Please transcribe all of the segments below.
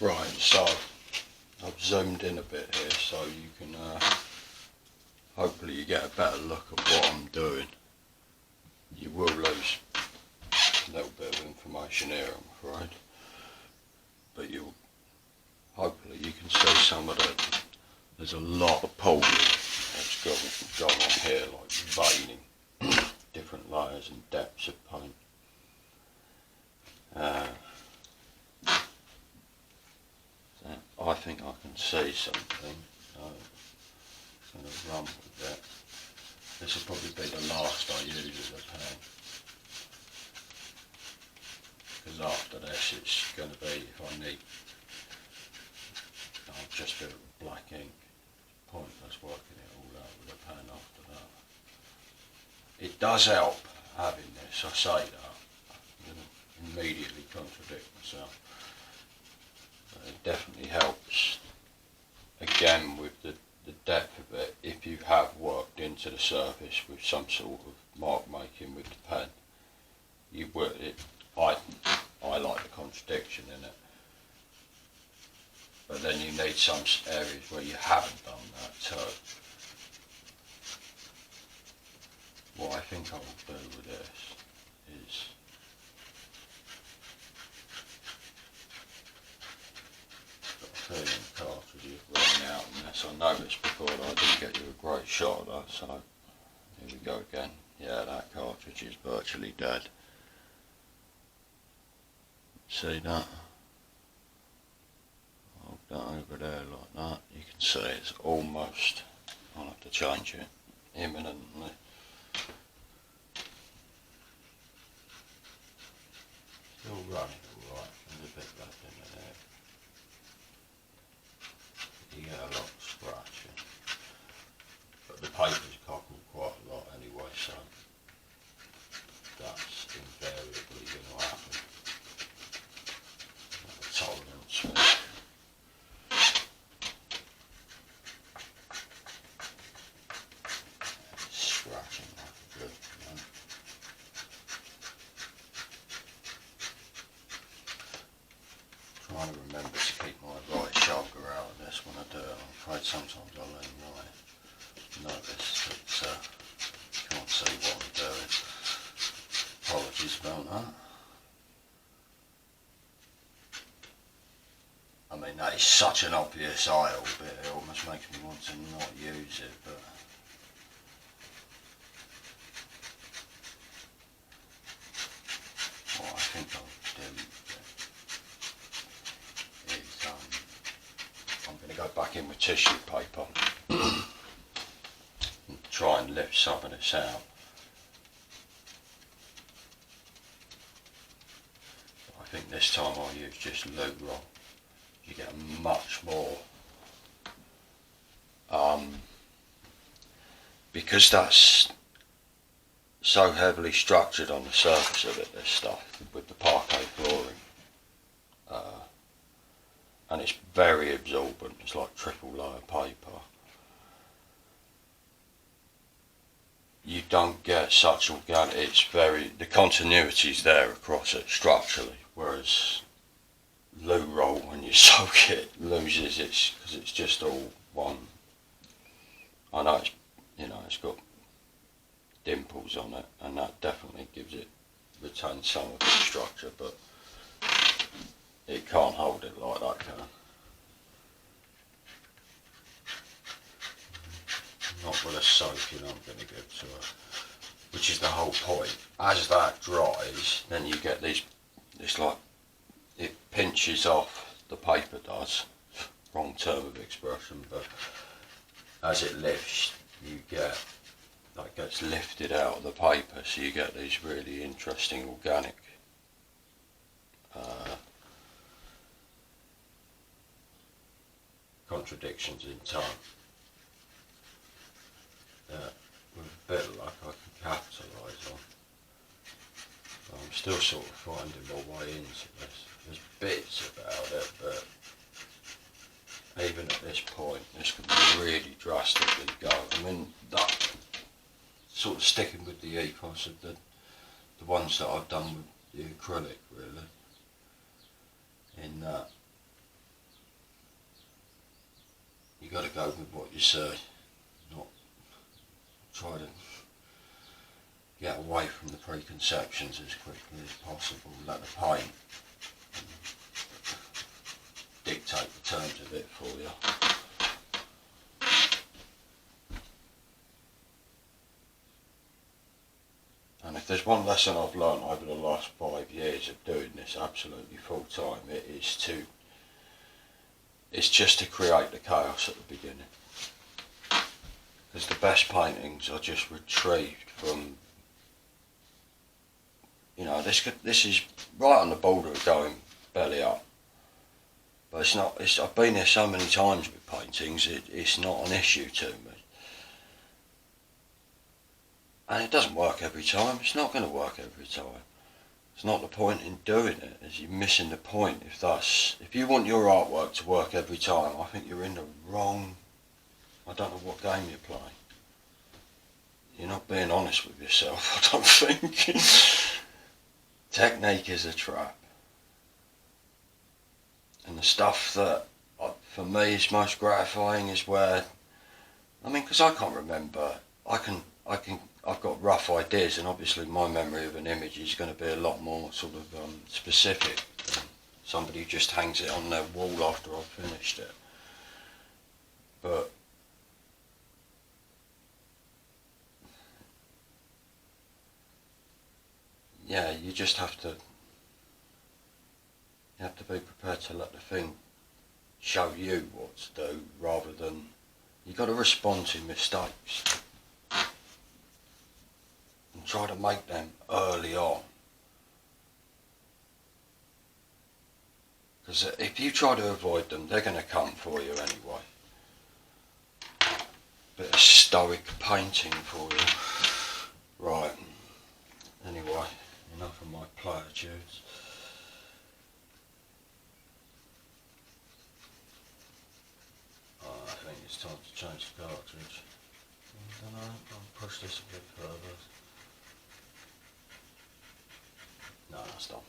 Right, so I've zoomed in a bit here so you can hopefully you get a better look at what I'm doing. You will lose a little bit of information here, I'm afraid, but hopefully you can see some of the, there's a lot of pooling that's going on here, like veining, different layers and depths of paint. I think I can see something, so I'm going to run with that. This will probably be the last I use of the pen, because after this it's going to be, if I need, I'll just do it with black ink. It's pointless working it all out with a pen after that. It does help having this, I say that, I'm going to immediately contradict myself. It definitely helps, again, with the depth of it. If you have worked into the surface with some sort of mark making with the pen, you would. I like the contradiction in it, but then you need some areas where you haven't done that too. What I think I will do with this is, feeling the cartridge is running out on this. I noticed before that I didn't get you a great shot of that, so here we go again. Yeah, that cartridge is virtually dead. See that? Hold that over there like that. You can see it's almost, I'll have to change it imminently. Still running alright, there's a bit left in there. You get a lot of scratching, but the paper's cockled quite a lot anyway, so that's invariably going to happen. The tolerance for it. It's scratching like a good, you know. Trying to remember to keep my right shoulder out of this when I do it. I'm afraid sometimes I lean right. Notice that can't see what I'm doing. Apologies about that. I mean, that is such an obvious aisle bit, it almost makes me want to not use it, but what I think I'll do is I'm going to go back in with tissue paper and try and lift some of this out. I think this time I'll use just lyrical. You get a much more, because that's so heavily structured on the surface of it, this stuff, with the parquet flooring, and it's very absorbent. It's like triple layer paper. You don't get such organic, the continuity's there across it structurally, whereas loo roll, when you soak it, loses its, because it's just all one. I know it's got dimples on it, and that definitely retains some of its structure, but it can't hold it like that, can it? Not with a soaking I'm going to give to it, which is the whole point. As that dries, then you get this like, it pinches off, the paper does, wrong term of expression, but as it lifts, you get, that gets lifted out of the paper, so you get these really interesting organic contradictions in time that with a bit of luck I can capitalise on. But I'm still sort of finding my way into this. There's bits about it, but even at this point this could really drastically go. I mean, that sort of sticking with the ethos of the ones that I've done with the acrylic, really, in that got to go with what you say, not try to get away from the preconceptions as quickly as possible. Let the paint dictate the terms of it for you. And if there's one lesson I've learned over the last 5 years of doing this absolutely full time, it's just to create the chaos at the beginning. Because the best paintings are just retrieved from, you know, this is right on the border of going belly up. But it's not, I've been here so many times with paintings, it's not an issue to me. And it doesn't work every time, it's not going to work every time. It's not the point in doing it, is you're missing the point. If you want your artwork to work every time, I think you're in the wrong, I don't know what game you're playing. You're not being honest with yourself, I don't think. Technique is a trap. And the stuff that, for me, is most gratifying is where, I mean, because I can't remember, I've got rough ideas, and obviously my memory of an image is going to be a lot more sort of specific than somebody who just hangs it on their wall after I've finished it. But yeah, you just have to be prepared to let the thing show you what to do, rather than, you've got to respond to mistakes and try to make them early on. Because if you try to avoid them, they're going to come for you anyway. Bit of stoic painting for you. Right, anyway, enough of my platitudes. I think it's time to change the cartridge. I don't know, I'll push this a bit further. No, that's done.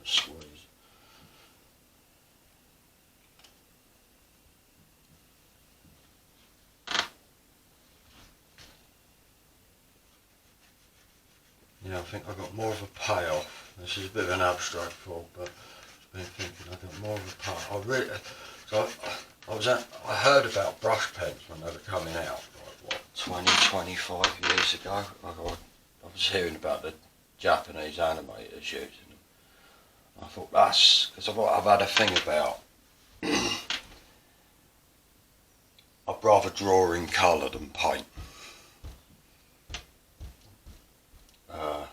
Squeeze. Yeah, I think I got more of a payoff. This is a bit of an abstract thought, but I've been thinking I got more of a payoff. I heard about brush pens when they were coming out, like 25 years ago. I was hearing about the Japanese animators using them. I thought that's, because I've had a thing about, I'd rather draw in colour than paint. And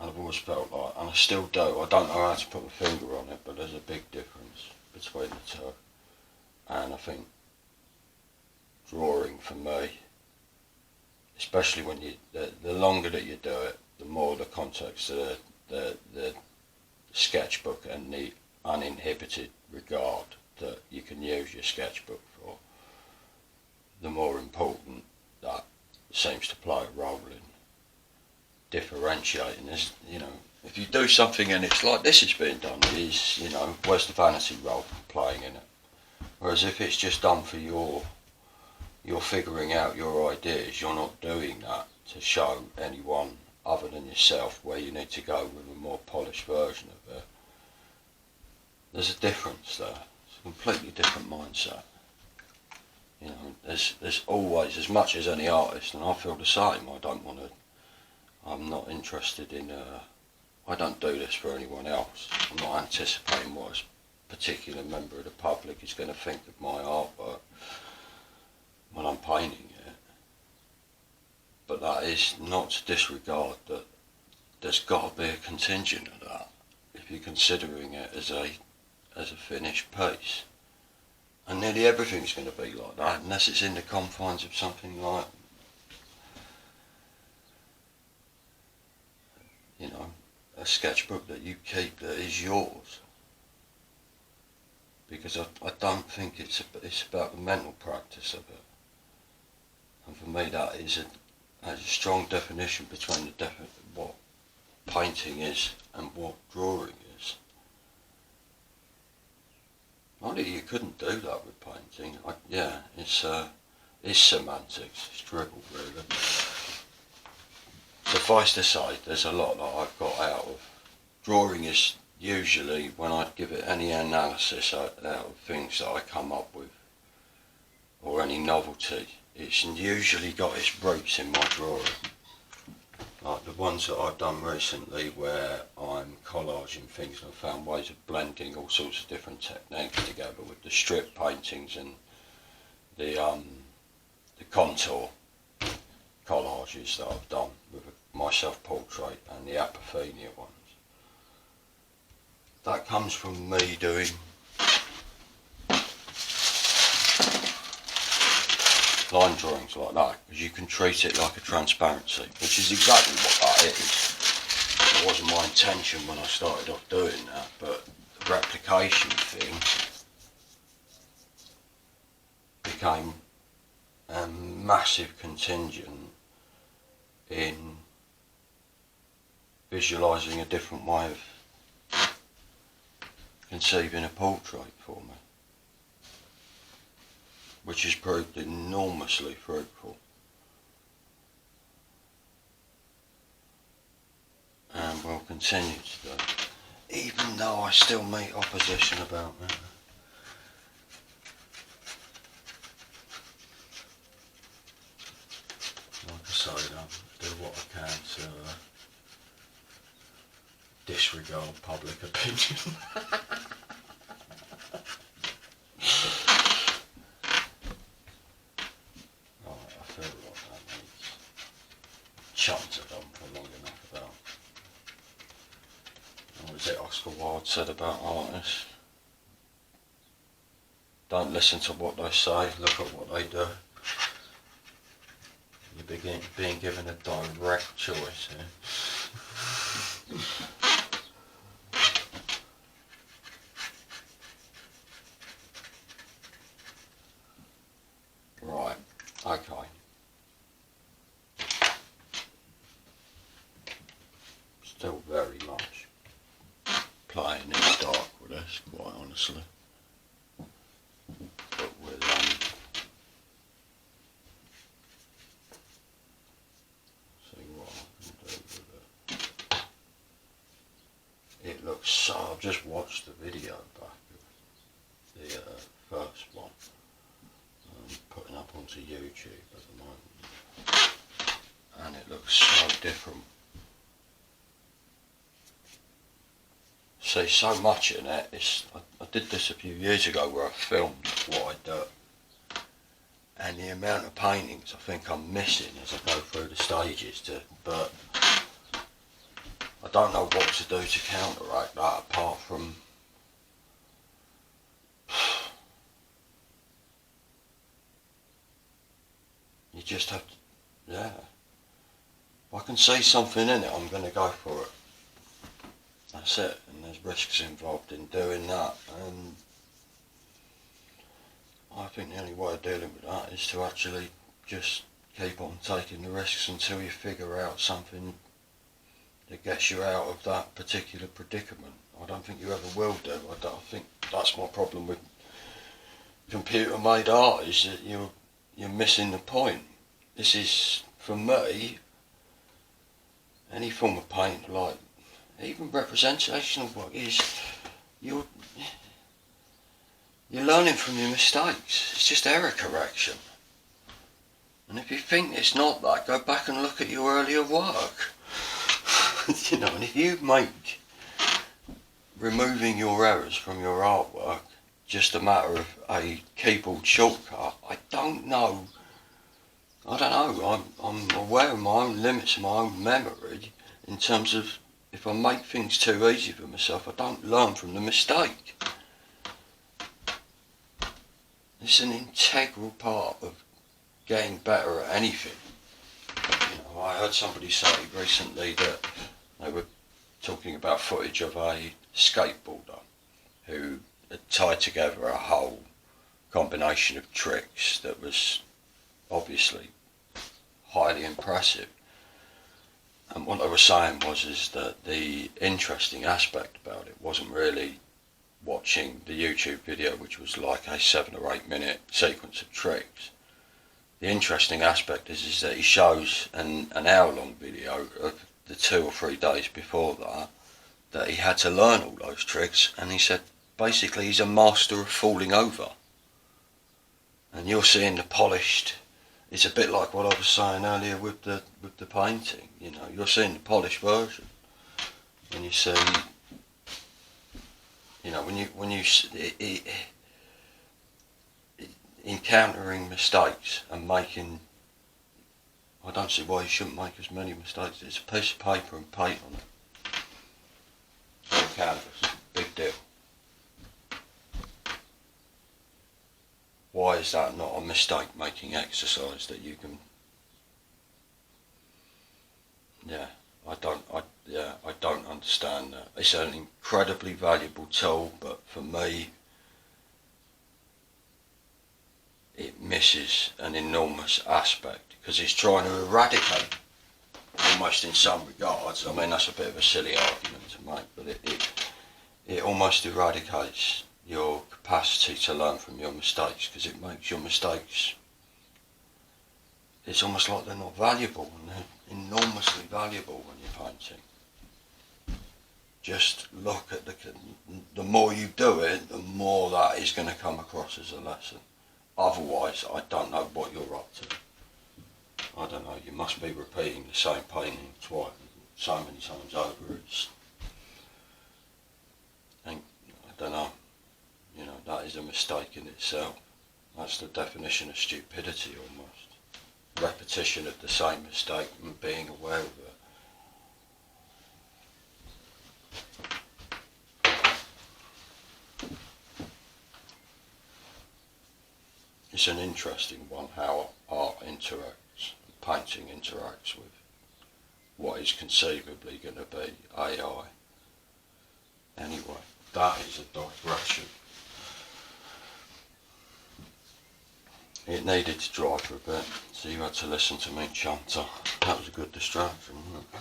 I've always felt like, and I still do, I don't know how to put my finger on it, but there's a big difference between the two. And I think drawing for me, especially when the longer that you do it, the more the context of the sketchbook and the uninhibited regard that you can use your sketchbook for, the more important that seems to play a role in differentiating. This, you know, if you do something and it's like this is being done, is, you know, where's the vanity role playing in it? Whereas if it's just done for you're figuring out your ideas, you're not doing that to show anyone other than yourself where you need to go with a more polished version of it. There's a difference there. It's a completely different mindset. You know, there's always, as much as any artist, and I feel the same, I'm not interested in, I don't do this for anyone else. I'm not anticipating what a particular member of the public is going to think of my artwork when I'm painting it. But that is not to disregard that there's got to be a contingent of that if you're considering it as a finished piece. And nearly everything's going to be like that, unless it's in the confines of something like, you know, a sketchbook that you keep that is yours. Because I don't think it's about the mental practice of it. And for me that is a strong definition between what painting is and what drawing is. Not that you couldn't do that with painting. It's semantics, it's dribble really. Suffice to say, there's a lot that I've got out of. Drawing is usually, when I give it any analysis out of things that I come up with, or any novelty, it's usually got its roots in my drawing. Like the ones that I've done recently where I'm collaging things and I've found ways of blending all sorts of different techniques together with the strip paintings and the contour collages that I've done with my self-portrait and the apophenia ones. That comes from me doing line drawings like that, because you can treat it like a transparency, which is exactly what that is. It wasn't my intention when I started off doing that, but the replication thing became a massive contingent in visualising a different way of conceiving a portrait for me, which has proved enormously fruitful, and will continue to do, even though I still meet opposition about that. Like I say, I do what I can to disregard public opinion. Chums have done for long enough about. What was it Oscar Wilde said about artists? Don't listen to what they say, look at what they do. You're being given a direct choice here. Right, okay. Still very much playing in the dark with this, quite honestly. But with see what I can do with it. It looks so. I've just watched the video back of the first one. I'm putting up onto YouTube at the moment, and it looks so different. See, so much in it. I did this a few years ago where I filmed what I do, and the amount of paintings I think I'm missing as I go through the stages but I don't know what to do to counteract that apart from you just have to, yeah. If I can see something in it, I'm going to go for it. That's it, and there's risks involved in doing that, and I think the only way of dealing with that is to actually just keep on taking the risks until you figure out something that gets you out of that particular predicament. I don't think you ever will do. I think that's my problem with computer-made art, is that you're missing the point. This is, for me, any form of paint, like even representational work, is you're learning from your mistakes. It's just error correction. And if you think it's not that, go back and look at your earlier work. You know, and if you make removing your errors from your artwork just a matter of a keyboard shortcut, I don't know. I'm aware of my own limits and my own memory in terms of if I make things too easy for myself, I don't learn from the mistake. it's an integral part of getting better at anything. You know, I heard somebody say recently that they were talking about footage of a skateboarder who had tied together a whole combination of tricks that was obviously highly impressive. And what they were saying is that the interesting aspect about it wasn't really watching the YouTube video, which was like a 7 or 8 minute sequence of tricks. The interesting aspect is that he shows an hour-long video of the 2 or 3 days before that he had to learn all those tricks, and he said basically he's a master of falling over. And you're seeing the polished. It's a bit like what I was saying earlier with the painting. You know, you're seeing the polished version, and you see, you know, when you encountering mistakes and making. I don't see why you shouldn't make as many mistakes. It's a piece of paper and paint on it. On canvas, big deal. Why is that not a mistake-making exercise that you can? I don't understand that. It's an incredibly valuable tool, but for me, it misses an enormous aspect because it's trying to eradicate, almost in some regards. I mean, that's a bit of a silly argument to make, but it almost eradicates your capacity to learn from your mistakes, because it makes your mistakes, it's almost like they're not valuable, and they're enormously valuable when you're painting. Just look at the more you do it, the more that is going to come across as a lesson. Otherwise, I don't know what you're up to. I don't know, you must be repeating the same painting twice, so many times over. And I don't know. You know, that is a mistake in itself. That's the definition of stupidity almost. Repetition of the same mistake and being aware of it. It's an interesting one, how art interacts, painting interacts with what is conceivably going to be AI. Anyway, that is a digression. It needed to dry for a bit, so you had to listen to me chanter. That was a good distraction, wasn't it?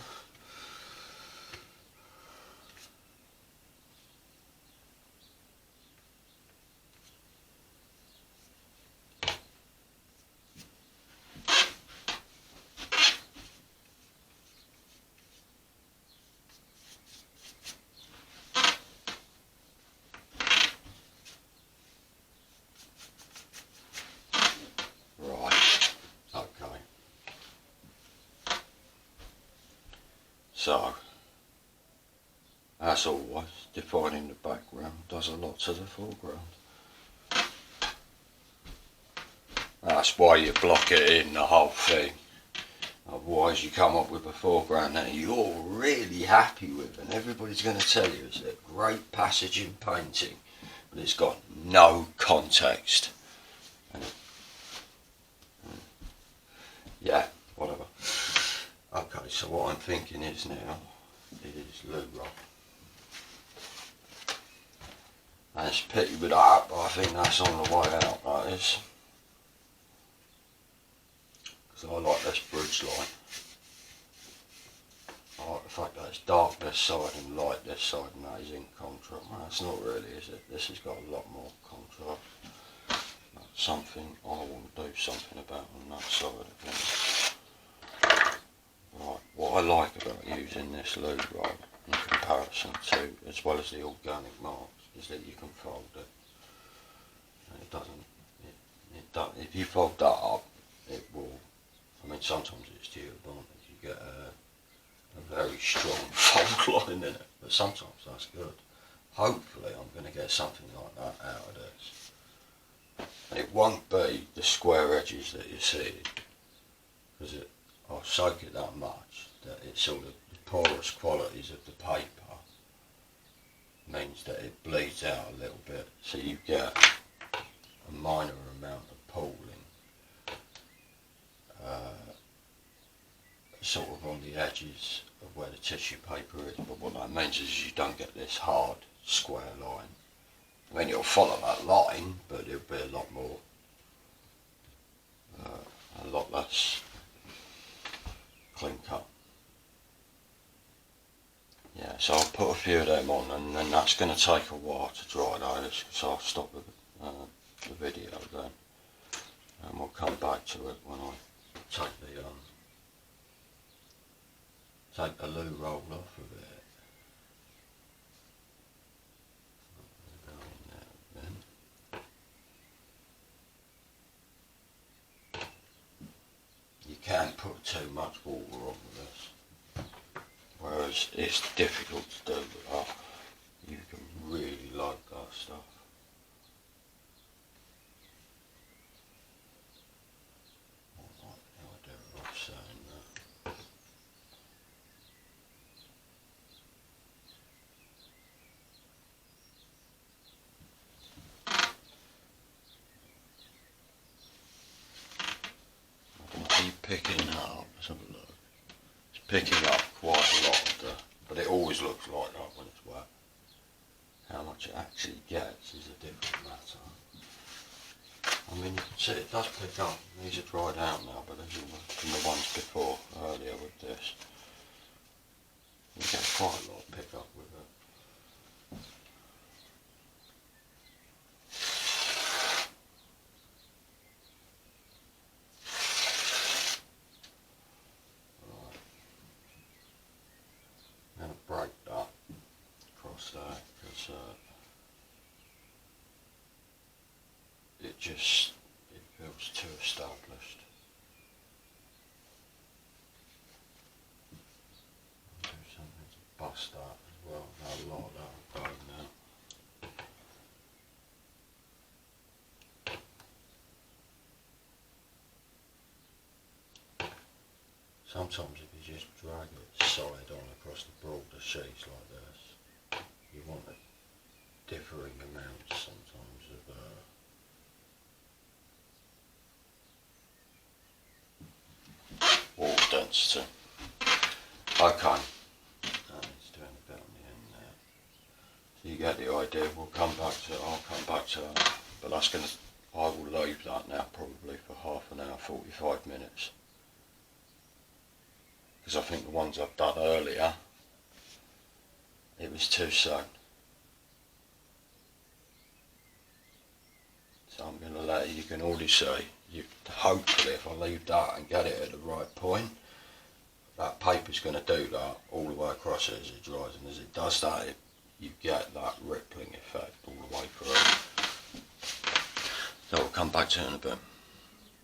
So, as always, defining the background does a lot to the foreground. That's why you block it in, the whole thing. Otherwise you come up with a foreground that you're really happy with, and everybody's going to tell you it's a great passage in painting, but it's got no context. And yeah, whatever. Okay, so what I'm thinking is now is loo roll. And it's pity with that, but I think that's on the way out, that is. Because I like this bridge line. I like the fact that it's dark this side and light this side, and that is in contrast. Well, that's not really, is it? This has got a lot more contrast. That's something I want to do something about on that side of things. Right, what I like about using this lube roll in comparison to, as well as the organic marks, is that you can fold it. And it doesn't, if you fold that up, it will, I mean sometimes it's to your advantage, you get a very strong fold line in it, but sometimes that's good. Hopefully I'm going to get something like that out of this. And it won't be the square edges that you see, because I'll soak it that much that it's sort of the porous qualities of the paper means that it bleeds out a little bit, so you get a minor amount of pooling, sort of on the edges of where the tissue paper is, but what that means is you don't get this hard square line. I mean, it'll follow that line, but it'll be a lot more, a lot less clean cut. Yeah, so I'll put a few of them on, and then that's going to take a while to dry those, so I'll stop the video then, and we'll come back to it when I take the loo roll off of it. Go in there then. You can't put too much water on with this, whereas it's difficult to do with that. You can really load that stuff. I like the idea of saying that. Are you picking that up? Let's have a look. It's picking up quite a lot of the, but it always looks like that when it's wet. How much it actually gets is a different matter. I mean, you can see it does pick up. These are dried out now, but these are from the ones before, earlier with this. You get quite a lot of pick up with it. I'm going to break that across there because it feels too established. I'll do something to bust that as well. A lot of that will go now. Sometimes if you just drag it side on across the broader sheets like this, you want a differing amounts sometimes of water density. Okay, it's doing a bit on the end there. So you get the idea. We'll come back to it. I'll come back to that. But that's going to, I will leave that now probably for half an hour, 45 minutes. Because I think the ones I've done earlier, it was too soon. So I'm going to let you can already see, hopefully if I leave that and get it at the right point, that paper's going to do that all the way across it as it dries, and as it does that, you get that rippling effect all the way through. So we'll come back to it in a bit.